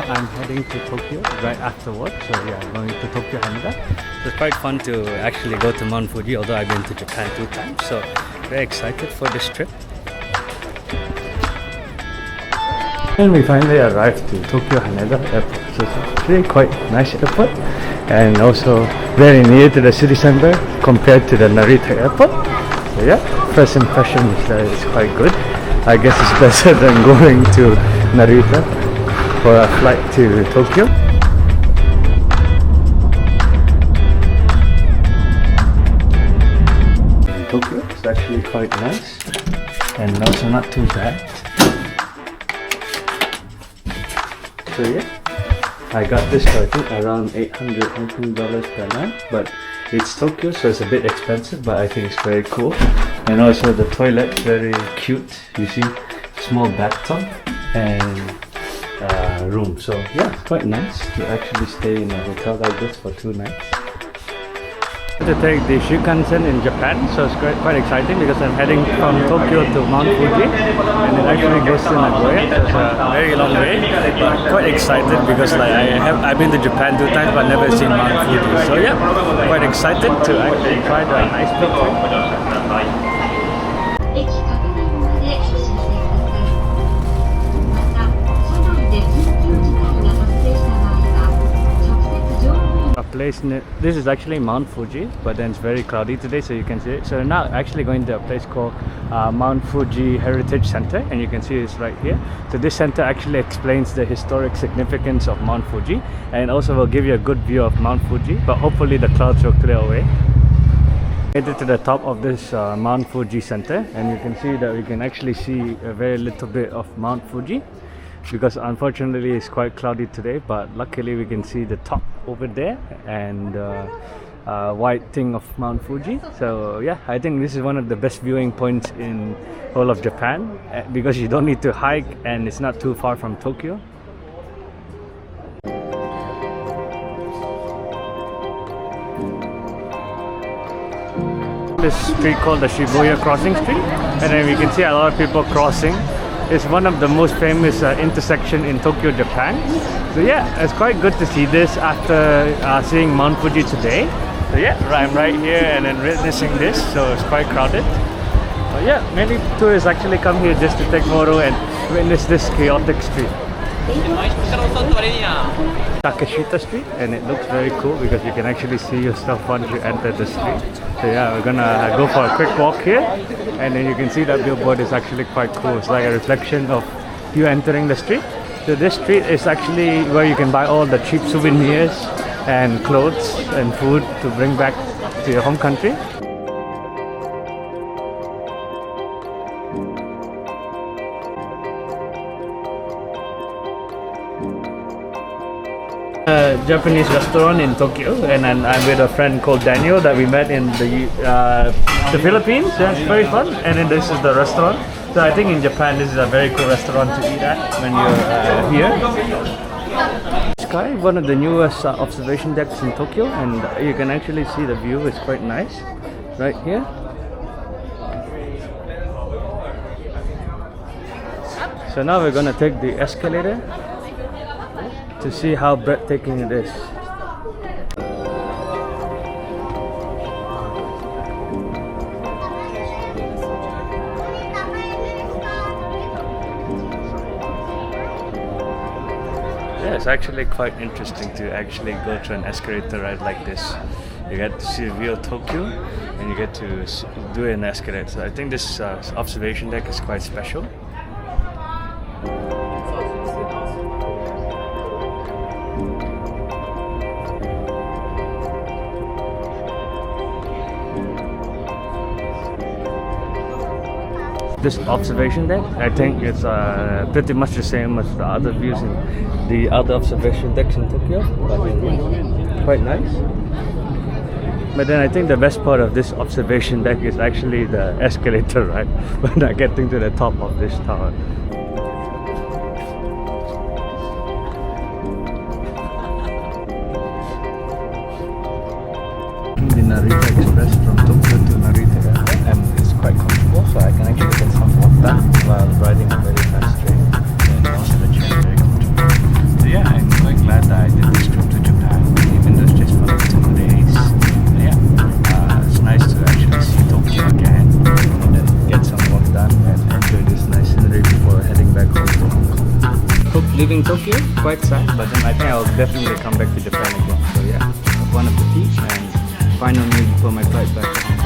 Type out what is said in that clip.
now I'm heading to Tokyo right afterwards. So yeah, I'm going to Tokyo Haneda. It's quite fun to actually go to Mount Fuji, although I've been to Japan 2 times. So very excited for this trip. And we finally arrived to Tokyo Haneda Airport. So it's really quite nice airport and also very near to the city center compared to the Narita airport. So yeah, first impression is that it's quite good. I guess it's better than going to Narita for a flight to Tokyo. In Tokyo it's actually quite nice and also not too bad. So yeah, I got this for I think around $800 Hong Kong per night, but it's Tokyo so it's a bit expensive, but I think it's very cool. And also the toilet, very cute. You see, small bathtub and room. So yeah, it's quite nice to actually stay in a hotel like this for 2 nights. To take the Shinkansen in Japan, so it's quite exciting because I'm heading from Tokyo to Mount Fuji and it actually goes to Nagoya, so it's a very long way. Quite excited because like I've been to Japan 2 times but never seen Mount Fuji, so yeah, quite excited to actually try the ice peak. This is actually Mount Fuji, but then it's very cloudy today, so you can see it. So we're now actually going to a place called Mount Fuji Heritage Center, and you can see it's right here. So this center actually explains the historic significance of Mount Fuji, and also will give you a good view of Mount Fuji, but hopefully the clouds will clear away. Made it to the top of this Mount Fuji Center, and you can see that we can actually see a very little bit of Mount Fuji, because unfortunately it's quite cloudy today, but luckily we can see the top over there and white thing of Mount Fuji. So yeah, I think this is one of the best viewing points in whole of Japan because you don't need to hike and it's not too far from Tokyo. This street called the Shibuya Crossing Street, and then we can see a lot of people crossing. It's one of the most famous intersection in Tokyo, Japan. So yeah, it's quite good to see this after seeing Mount Fuji today. So yeah, I'm right here and then witnessing this, so it's quite crowded. But yeah, many tourists actually come here just to take photo and witness this chaotic street. Takeshita Street, and it looks very cool because you can actually see yourself once you enter the street. So yeah, we're gonna go for a quick walk here, and then you can see that billboard is actually quite cool. It's like a reflection of you entering the street. So this street is actually where you can buy all the cheap souvenirs and clothes and food to bring back to your home country. A Japanese restaurant in Tokyo, and I'm with a friend called Daniel that we met in the Philippines. Yeah, it's very fun. And then this is the restaurant. So I think in Japan this is a very cool restaurant to eat at when you're here. Sky, one of the newest observation decks in Tokyo, and you can actually see the view is quite nice right here. So now we're gonna take the escalator to see how breathtaking it is. Yeah, it's actually quite interesting to actually go to an escalator ride like this. You get to see the view of Tokyo and you get to do an escalator. So I think this observation deck is quite special. This observation deck, I think it's pretty much the same as the other views in the other observation decks in Tokyo, but quite nice. But then I think the best part of this observation deck is actually the escalator ride when I getting to the top of this tower. The Narita Express from Tokyo to Narita Airport, and it's quite comfortable, so I can actually get some walk back while riding a very fast train, and also the chair is very comfortable. So yeah, leaving Tokyo, quite sad, but then I think I'll definitely come back to Japan again. So yeah, one of the tea and final meal before my flight back to Hong Kong.